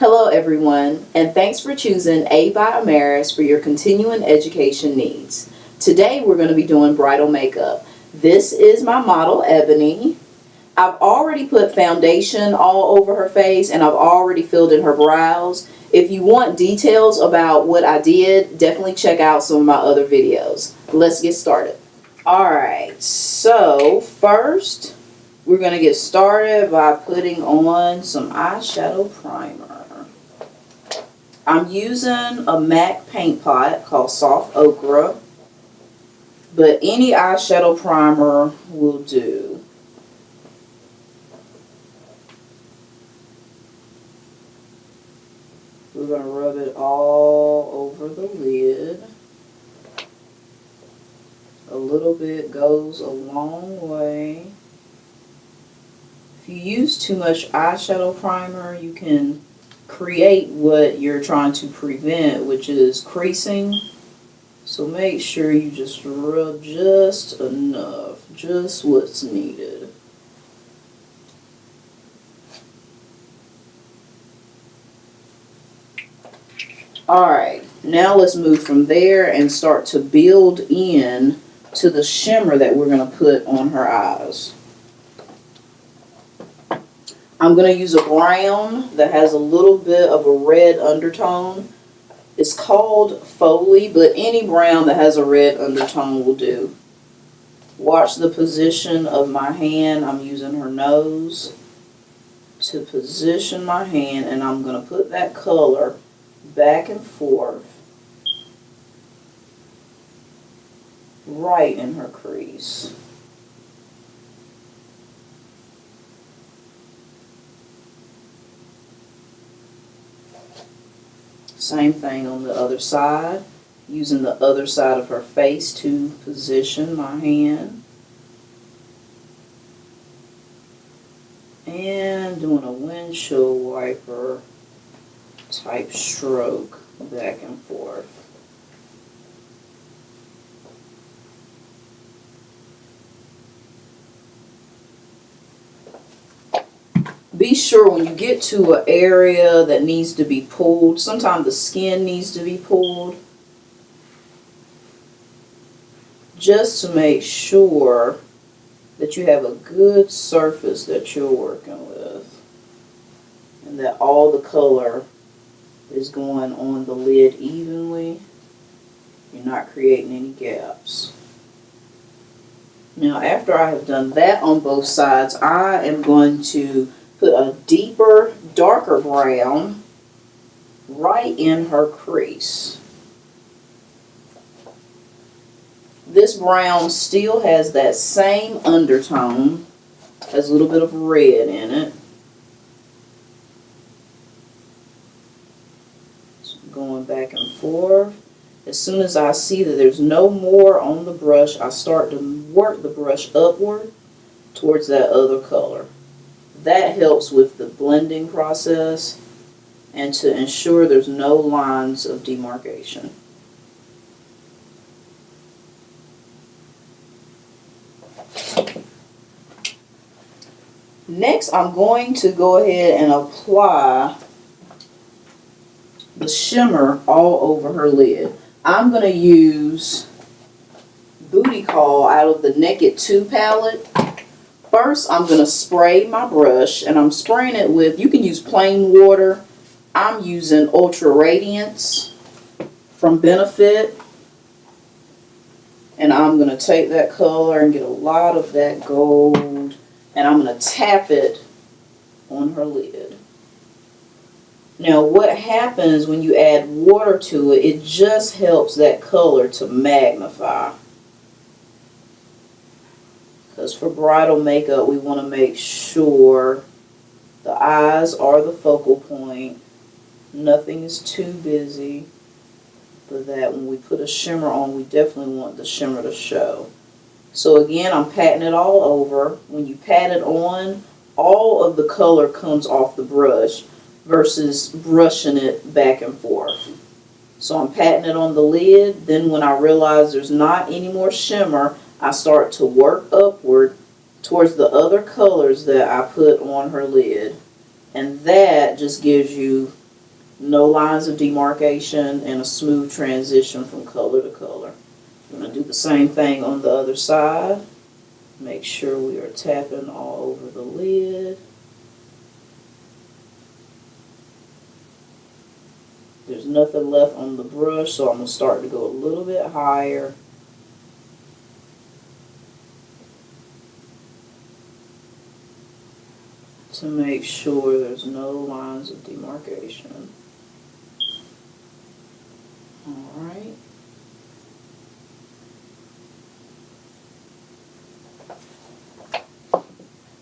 Hello everyone, and thanks for choosing A by Amaris for your continuing education needs. Today we're going to be doing bridal makeup. This is my model, Ebony. I've already put foundation all over her face and I've already filled in her brows. If you want details about what I did, definitely check out some of my other videos. Let's get started. Alright, so first we're going to get started by putting on some eyeshadow primer. I'm using a MAC paint pot called Soft Ochre, but any eyeshadow primer will do. We're going to rub it all over the lid. A little bit goes a long way. If you use too much eyeshadow primer, you can create what you're trying to prevent, which is creasing. So make sure you just rub just enough, just what's needed. Alright, now let's move from there and start to build in to the shimmer that we're going to put on her eyes. I'm going to use a brown that has a little bit of a red undertone. It's called Foley, but any brown that has a red undertone will do. Watch the position of my hand. I'm using her nose to position my hand, and I'm going to put that color back and forth right in her crease. Same thing on the other side, using the other side of her face to position my hand. And doing a windshield wiper type stroke back and forth. Be sure when you get to an area that needs to be pulled, sometimes the skin needs to be pulled, just to make sure that you have a good surface that you're working with and that all the color is going on the lid evenly. You're not creating any gaps. Now after I have done that on both sides, I am going to put a deeper, darker brown right in her crease. This brown still has that same undertone, has a little bit of red in it. So going back and forth. As soon as I see that there's no more on the brush, I start to work the brush upward towards that other color. That helps with the blending process and to ensure there's no lines of demarcation. Next, I'm going to go ahead and apply the shimmer all over her lid. I'm going to use Booty Call out of the Naked 2 palette. First, I'm going to spray my brush, and I'm spraying it with, you can use plain water. I'm using Ultra Radiance from Benefit. And I'm going to take that color and get a lot of that gold, and I'm going to tap it on her lid. Now, what happens when you add water to it, it just helps that color to magnify. Because for bridal makeup, we want to make sure the eyes are the focal point. Nothing is too busy. But that when we put a shimmer on, we definitely want the shimmer to show. So again, I'm patting it all over. When you pat it on, all of the color comes off the brush versus brushing it back and forth. So I'm patting it on the lid. Then when I realize there's not any more shimmer, I start to work upward towards the other colors that I put on her lid. And that just gives you No lines of demarcation and a smooth transition from color to color. I'm going to do the same thing on the other side. Make sure we are tapping all over the lid. There's nothing left on the brush, so I'm going to start to go a little bit higher. To make sure there's no lines of demarcation. Alright.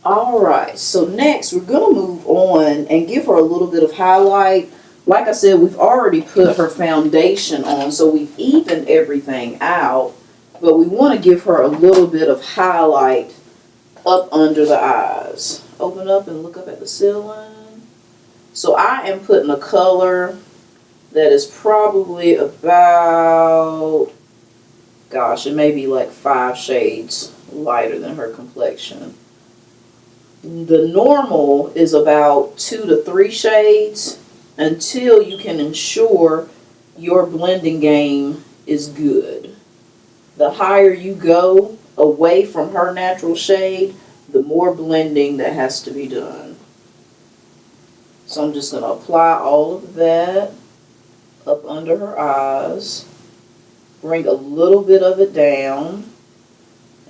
Alright, so next we're going to move on and give her a little bit of highlight. Like I said, we've already put her foundation on, so we've evened everything out. But we want to give her a little bit of highlight up under the eyes. Open up and look up at the ceiling. So I am putting a color that is probably about, gosh, it may be like 5 shades lighter than her complexion. The normal is about 2 to 3 shades until you can ensure your blending game is good. The higher you go away from her natural shade, the more blending that has to be done. So I'm just going to apply all of that up under her eyes. Bring a little bit of it down.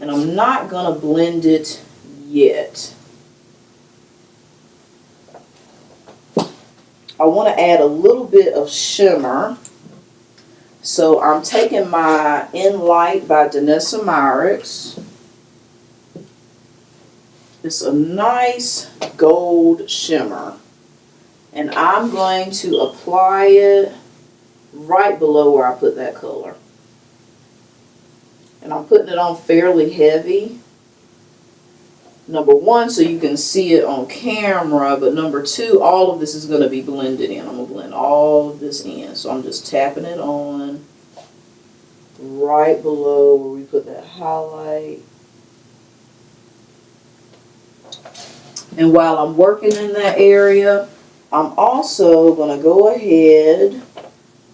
And I'm not going to blend it yet. I want to add a little bit of shimmer. So I'm taking my In Light by Danessa Myricks. It's a nice gold shimmer. And I'm going to apply it right below where I put that color. And I'm putting it on fairly heavy. Number one, so you can see it on camera, but number two, all of this is going to be blended in. I'm going to blend all of this in. So I'm just tapping it on right below where we put that highlight. And while I'm working in that area, I'm also going to go ahead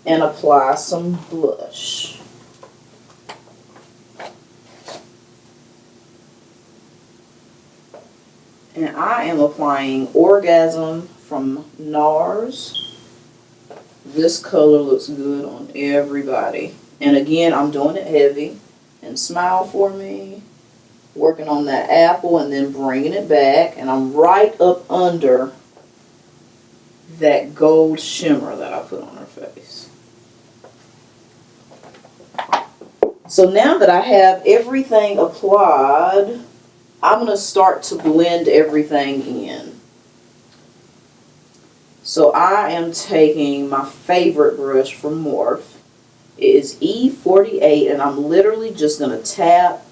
and apply some blush. And I am applying Orgasm from NARS. This color looks good on everybody. And again, I'm doing it heavy. And smile for me. Working on that apple and then bringing it back. And I'm right up under that gold shimmer that I put on her face. So now that I have everything applied, I'm going to start to blend everything in. So I am taking my favorite brush from Morphe. It is E48, and I'm literally just going to tap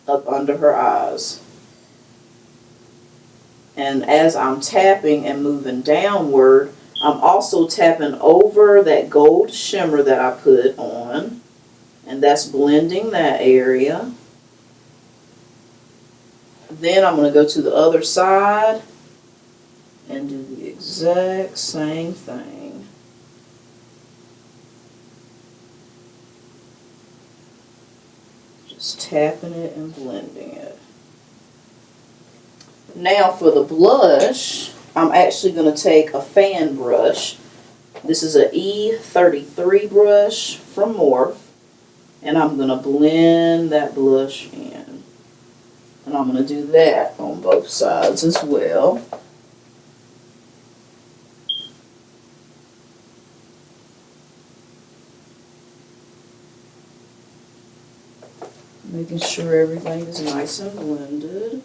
up under her eyes. And as I'm tapping and moving downward, I'm also tapping over that gold shimmer that I put on. And that's blending that area. Then I'm going to go to the other side and do the exact same thing. Just tapping it and blending it. Now for the blush, I'm actually going to take a fan brush. This is an E33 brush from Morphe. And I'm going to blend that blush in. And I'm going to do that on both sides as well. Making sure everything is nice and blended.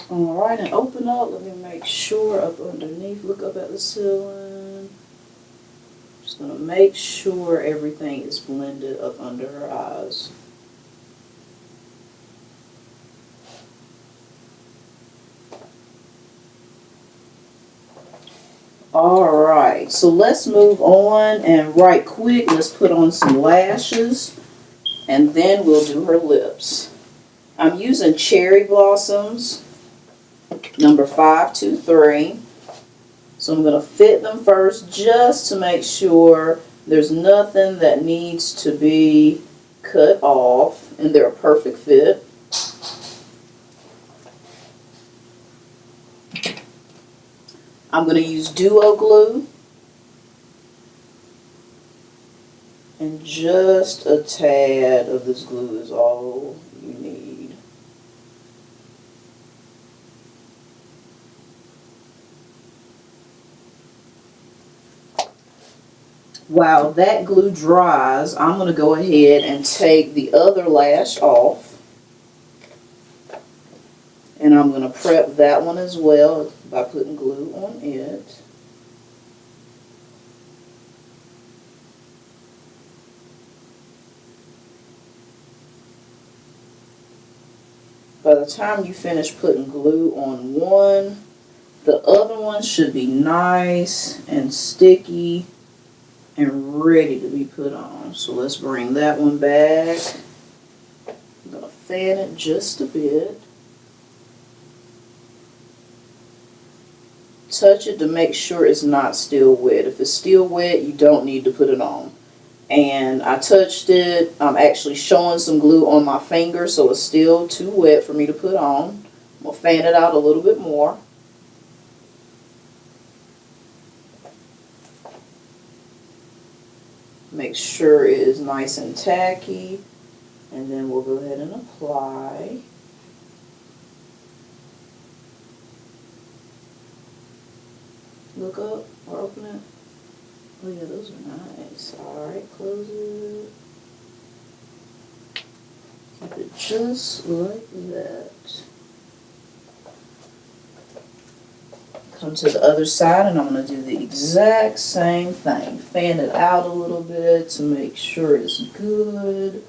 Alright, and open up. Let me make sure up underneath. Look up at the ceiling. Just going to make sure everything is blended up under her eyes. Alright, so let's move on, and right quick, let's put on some lashes. and then we'll do her lips. I'm using Cherry Blossoms, number 523. So I'm going to fit them first just to make sure there's nothing that needs to be cut off and they're a perfect fit. I'm going to use Duo Glue and just a tad of this glue is all you need. While that glue dries, I'm going to go ahead and take the other lash off. And I'm going to prep that one as well by putting glue on it. By the time you finish putting glue on one, the other one should be nice and sticky and ready to be put on. So let's bring that one back. I'm going to fan it just a bit. Touch it to make sure it's not still wet. If it's still wet, you don't need to put it on. And I touched it. I'm actually showing some glue on my finger, so it's still too wet for me to put on. I'm going to fan it out a little bit more. Make sure it is nice and tacky, and then we'll go ahead and apply. Look up or open it. Oh yeah, those are nice. Alright, close it. Keep it just like that. Come to the other side and I'm going to do the exact same thing. Fan it out a little bit to make sure it's good.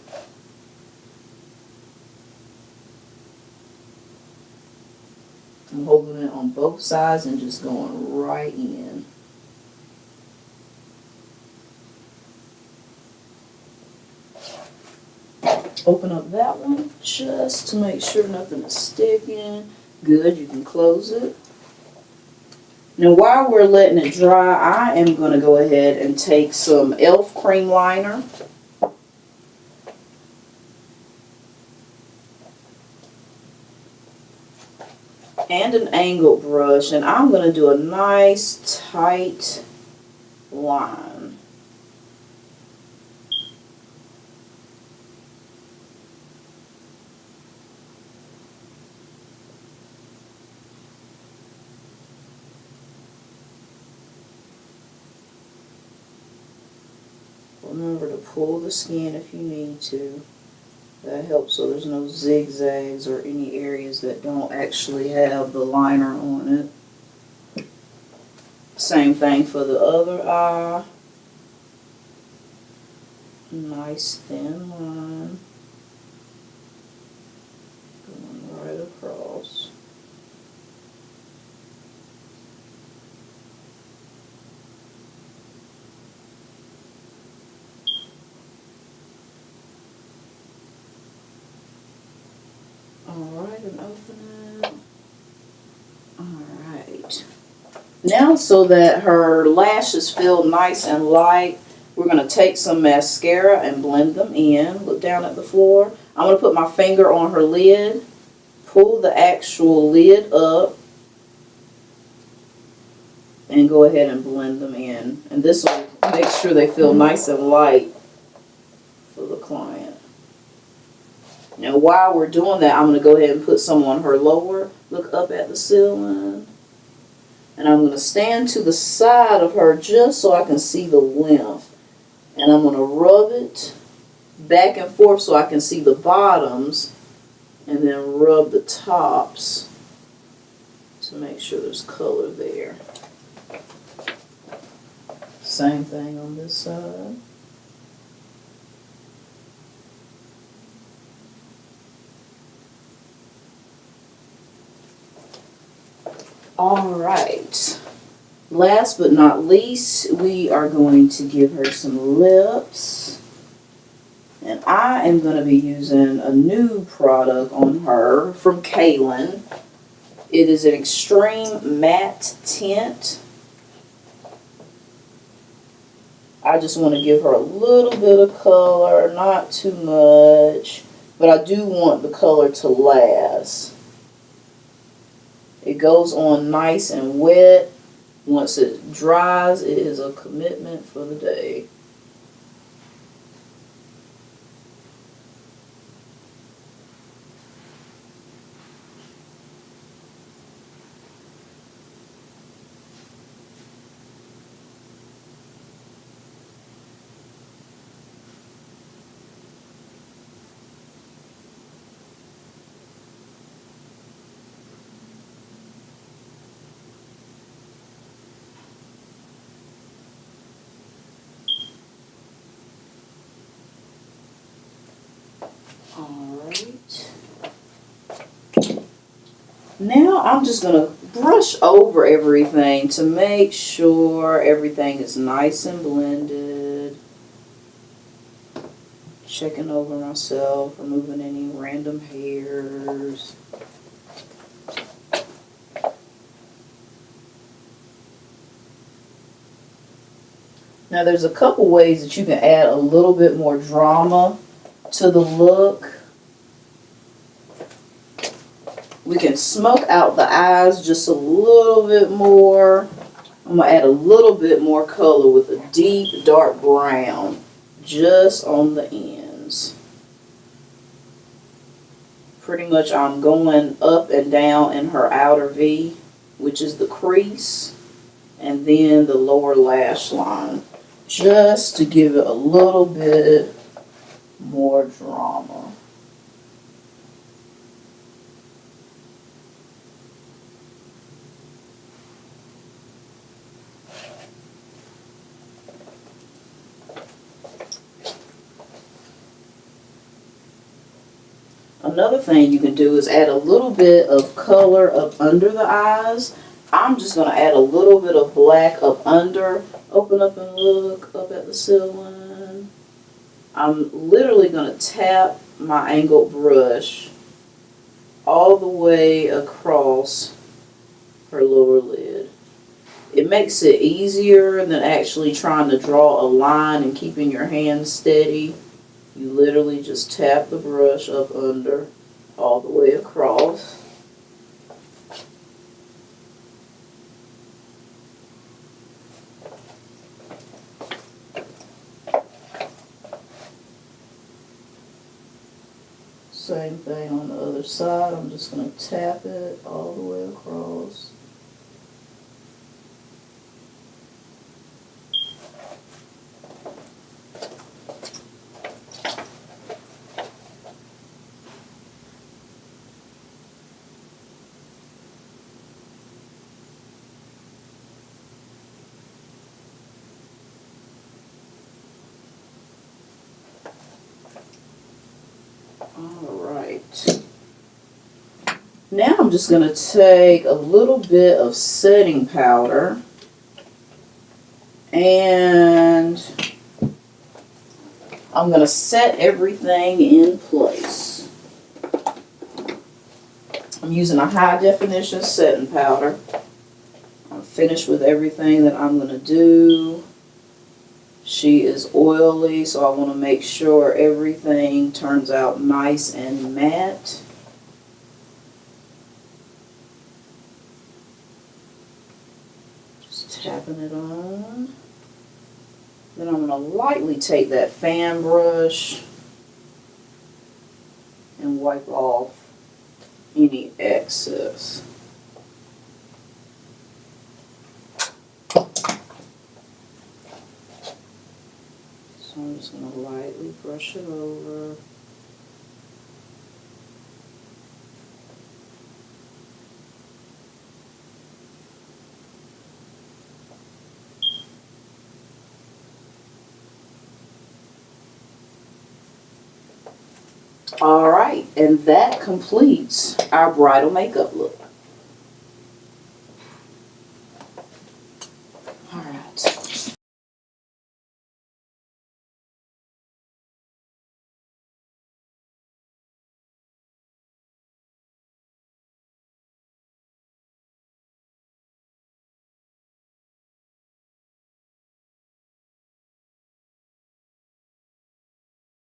I'm holding it on both sides and just going right in. Open up that one just to make sure nothing is sticking. Good, you can close it. Now while we're letting it dry, I am going to go ahead and take some e.l.f. cream liner. And an angled brush, and I'm going to do a nice tight line. Remember to pull the skin if you need to. That helps so there's no zigzags or any areas that don't actually have the liner on it. Same thing for the other eye. Nice thin line. Going right across. Alright, and open it. Alright. Now, so that her lashes feel nice and light, we're going to take some mascara and blend them in. Look down at the floor. I'm going to put my finger on her lid, pull the actual lid up, and go ahead and blend them in. And this will make sure they feel nice and light for the client. Now while we're doing that, I'm going to go ahead and put some on her lower. Look up at the ceiling. And I'm going to stand to the side of her just so I can see the length. And I'm going to rub it back and forth so I can see the bottoms. And then rub the tops to make sure there's color there. Same thing on this side. Alright, last but not least, we are going to give her some lips. And I am going to be using a new product on her from Kaylin. It is an extreme matte tint. I just want to give her a little bit of color, not too much, but I do want the color to last. It goes on nice and wet. Once it dries, it is a commitment for the day. Alright. Now I'm just going to brush over everything to make sure everything is nice and blended. Checking over myself, removing any random hairs. Now there's a couple ways that you can add a little bit more drama to the look. We can smoke out the eyes just a little bit more. I'm going to add a little bit more color with a deep dark brown just on the ends. Pretty much I'm going up and down in her outer V, which is the crease, and then the lower lash line, just to give it a little bit more drama. Another thing you can do is add a little bit of color up under the eyes. I'm just going to add a little bit of black up under. Open up and look up at the ceiling. I'm literally going to tap my angled brush all the way across her lower lid. It makes it easier than actually trying to draw a line and keeping your hand steady. You literally just tap the brush up under all the way across. Same thing on the other side. I'm just going to tap it all the way across. Alright. Now I'm just going to take a little bit of setting powder and I'm going to set everything in place. I'm using a high definition setting powder. I'm finished with everything that I'm going to do. She is oily, so I want to make sure everything turns out nice and matte. Just tapping it on. Then I'm going to lightly take that fan brush and wipe off any excess. So I'm just going to lightly brush it over. Alright, and that completes our bridal makeup look.